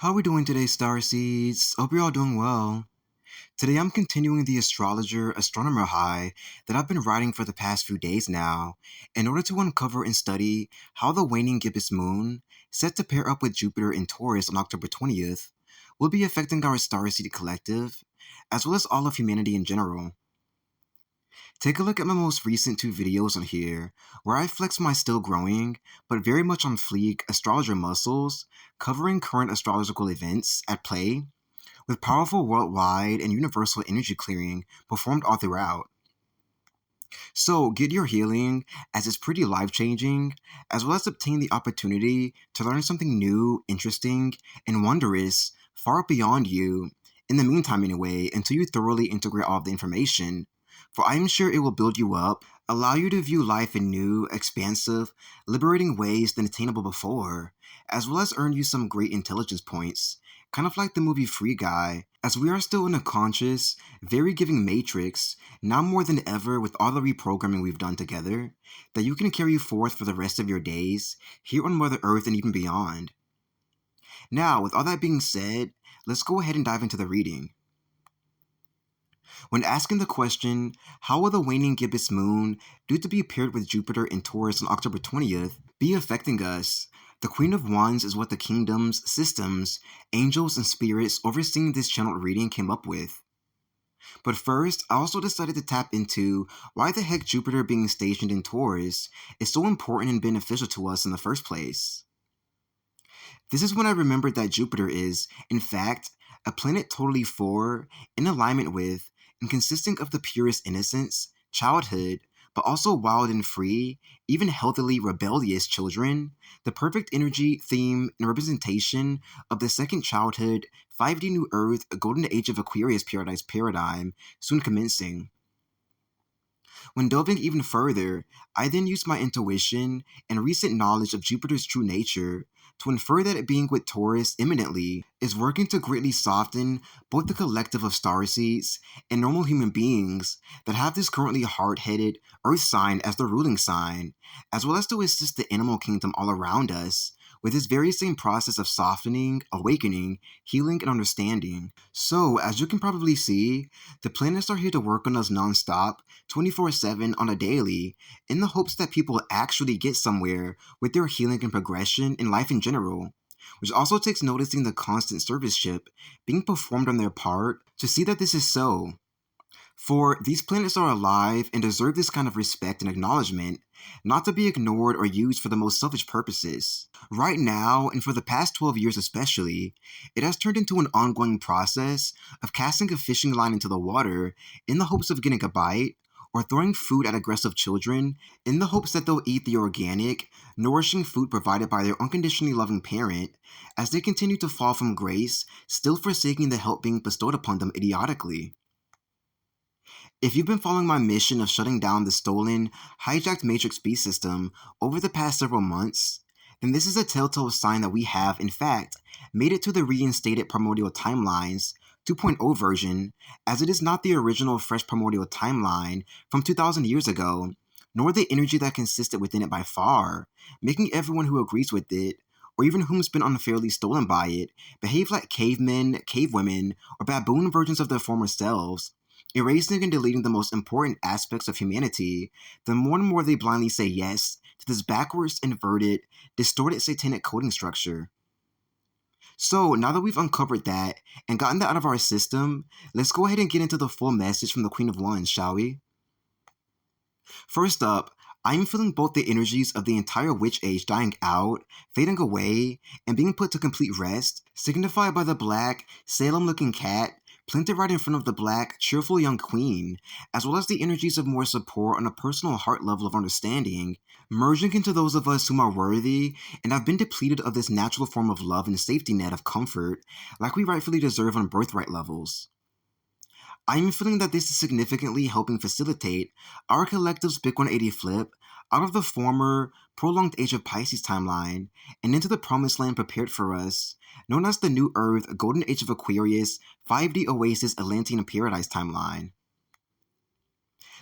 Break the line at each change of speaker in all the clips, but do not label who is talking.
How are we doing today, Starseeds? Hope you're all doing well. Today I'm continuing the astronomer high that I've been riding for the past few days now, in order to uncover and study how the waning gibbous moon, set to pair up with Jupiter in Taurus on October 20th, will be affecting our Starseed collective, as well as all of humanity in general. Take a look at my most recent two videos on here, where I flex my still growing, but very much on fleek astrologer muscles, covering current astrological events at play, with powerful worldwide and universal energy clearing performed all throughout. So get your healing, as it's pretty life-changing, as well as obtain the opportunity to learn something new, interesting, and wondrous far beyond you, in the meantime anyway, until you thoroughly integrate all of the information, for I am sure it will build you up, allow you to view life in new, expansive, liberating ways than attainable before, as well as earn you some great intelligence points, kind of like the movie Free Guy, as we are still in a conscious, very giving matrix, now more than ever with all the reprogramming we've done together, that you can carry forth for the rest of your days, here on Mother Earth and even beyond. Now, with all that being said, let's go ahead and dive into the reading. When asking the question, how will the waning gibbous moon, due to be paired with Jupiter in Taurus on October 20th, be affecting us? The Queen of Wands is what the kingdoms, systems, angels, and spirits overseeing this channeled reading came up with. But first, I also decided to tap into why the heck Jupiter being stationed in Taurus is so important and beneficial to us in the first place. This is when I remembered that Jupiter is, in fact, a planet totally for, in alignment with, and consisting of the purest innocence, childhood, but also wild and free, even healthily rebellious children, the perfect energy, theme, and representation of the second childhood, 5D New Earth, Golden Age of Aquarius paradise paradigm, soon commencing. When delving even further, I then used my intuition and recent knowledge of Jupiter's true nature to infer that it being with Taurus imminently is working to greatly soften both the collective of starseeds and normal human beings that have this currently hard-headed Earth sign as the ruling sign, as well as to assist the animal kingdom all around us with this very same process of softening, awakening, healing, and understanding. So, as you can probably see, the planets are here to work on us non-stop, 24/7 on a daily, in the hopes that people actually get somewhere with their healing and progression in life in general, which also takes noticing the constant serviceship being performed on their part to see that this is so. For these planets are alive and deserve this kind of respect and acknowledgement, not to be ignored or used for the most selfish purposes. Right now, and for the past 12 years especially, it has turned into an ongoing process of casting a fishing line into the water in the hopes of getting a bite, or throwing food at aggressive children in the hopes that they'll eat the organic, nourishing food provided by their unconditionally loving parent, as they continue to fall from grace, still forsaking the help being bestowed upon them idiotically. If you've been following my mission of shutting down the stolen, hijacked Matrix B system over the past several months, then this is a telltale sign that we have, in fact, made it to the reinstated primordial timelines 2.0 version, as it is not the original fresh primordial timeline from 2,000 years ago, nor the energy that consisted within it by far, making everyone who agrees with it, or even whom's been unfairly stolen by it, behave like cavemen, cavewomen, or baboon versions of their former selves, erasing and deleting the most important aspects of humanity, the more and more they blindly say yes to this backwards, inverted, distorted satanic coding structure. So, now that we've uncovered that and gotten that out of our system, let's go ahead and get into the full message from the Queen of Wands, shall we? First up, I'm feeling both the energies of the entire witch age dying out, fading away, and being put to complete rest, signified by the black, Salem-looking cat planted right in front of the black, cheerful young queen, as well as the energies of more support on a personal heart level of understanding, merging into those of us whom are worthy and have been depleted of this natural form of love and safety net of comfort, like we rightfully deserve on birthright levels. I am feeling that this is significantly helping facilitate our collective's Big 180 flip out of the former, prolonged Age of Pisces timeline and into the promised land prepared for us, known as the New Earth, Golden Age of Aquarius, 5D Oasis, Atlantean Paradise timeline.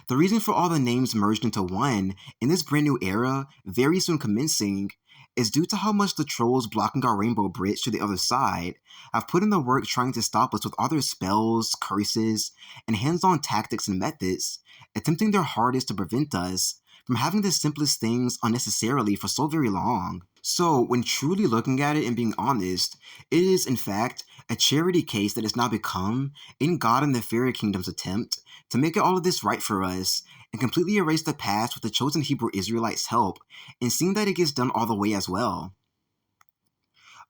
The reason for all the names merged into one in this brand new era, very soon commencing, is due to how much the trolls blocking our rainbow bridge to the other side have put in the work trying to stop us with all their spells, curses, and hands-on tactics and methods, attempting their hardest to prevent us from having the simplest things unnecessarily for so very long. So, when truly looking at it and being honest, it is, in fact, a charity case that has now become, in God and the Fairy Kingdom's attempt, to make all of this right for us, and completely erase the past with the chosen Hebrew Israelites' help, and seeing that it gets done all the way as well.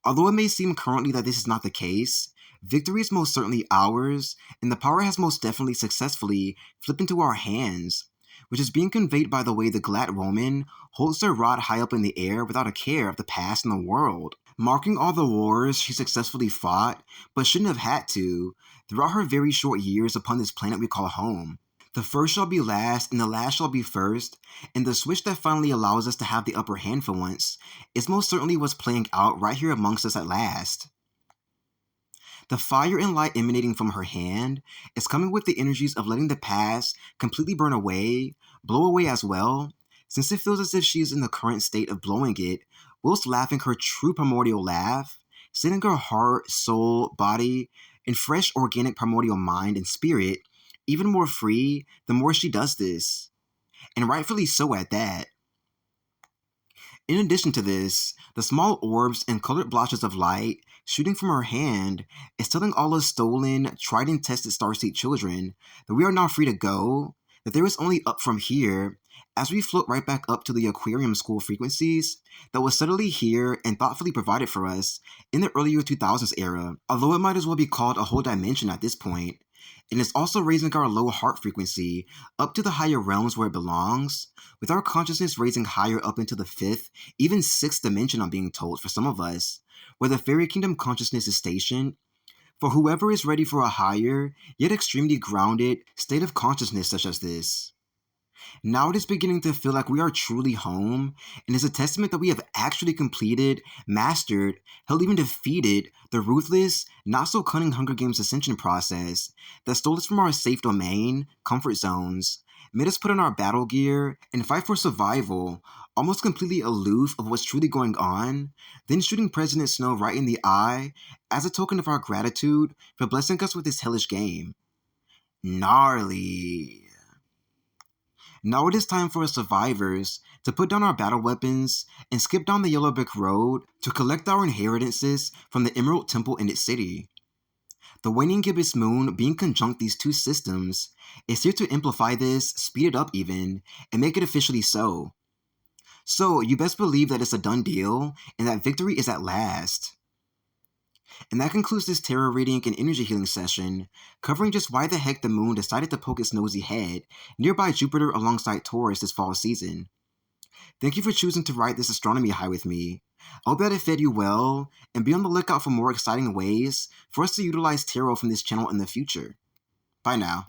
Although it may seem currently that this is not the case, victory is most certainly ours, and the power has most definitely successfully flipped into our hands, which is being conveyed by the way the glad Roman holds their rod high up in the air without a care of the past and the world, marking all the wars she successfully fought, but shouldn't have had to, throughout her very short years upon this planet we call home. The first shall be last, and the last shall be first, and the switch that finally allows us to have the upper hand for once is most certainly what's playing out right here amongst us at last. The fire and light emanating from her hand is coming with the energies of letting the past completely burn away, blow away as well, since it feels as if she is in the current state of blowing it, whilst laughing her true primordial laugh, setting her heart, soul, body, and fresh organic primordial mind and spirit even more free the more she does this, and rightfully so at that. In addition to this, the small orbs and colored blotches of light shooting from her hand is telling all us stolen, tried and tested Starseed children that we are now free to go, that there is only up from here, as we float right back up to the aquarium school frequencies that was subtly here and thoughtfully provided for us in the earlier 2000s era, although it might as well be called a whole dimension at this point. And it's also raising our low heart frequency up to the higher realms where it belongs, with our consciousness raising higher up into the 5th, even 6th dimension, I'm being told, for some of us, where the Fairy Kingdom consciousness is stationed, for whoever is ready for a higher, yet extremely grounded, state of consciousness such as this. Now it is beginning to feel like we are truly home, and is a testament that we have actually completed, mastered, hell even defeated the ruthless, not so cunning Hunger Games Ascension process that stole us from our safe domain, comfort zones, made us put on our battle gear and fight for survival, almost completely aloof of what's truly going on, then shooting President Snow right in the eye as a token of our gratitude for blessing us with this hellish game. Gnarly. Now it is time for us survivors to put down our battle weapons and skip down the yellow brick road to collect our inheritances from the Emerald Temple in its city. The Waning Gibbous moon, being conjunct these two systems, is here to amplify this, speed it up even, and make it officially so. So you best believe that it's a done deal, and that victory is at last. And that concludes this tarot reading and energy healing session, covering just why the heck the moon decided to poke its nosy head nearby Jupiter alongside Taurus this fall season. Thank you for choosing to ride this astronomy high with me. I hope that it fed you well, and be on the lookout for more exciting ways for us to utilize tarot from this channel in the future. Bye now.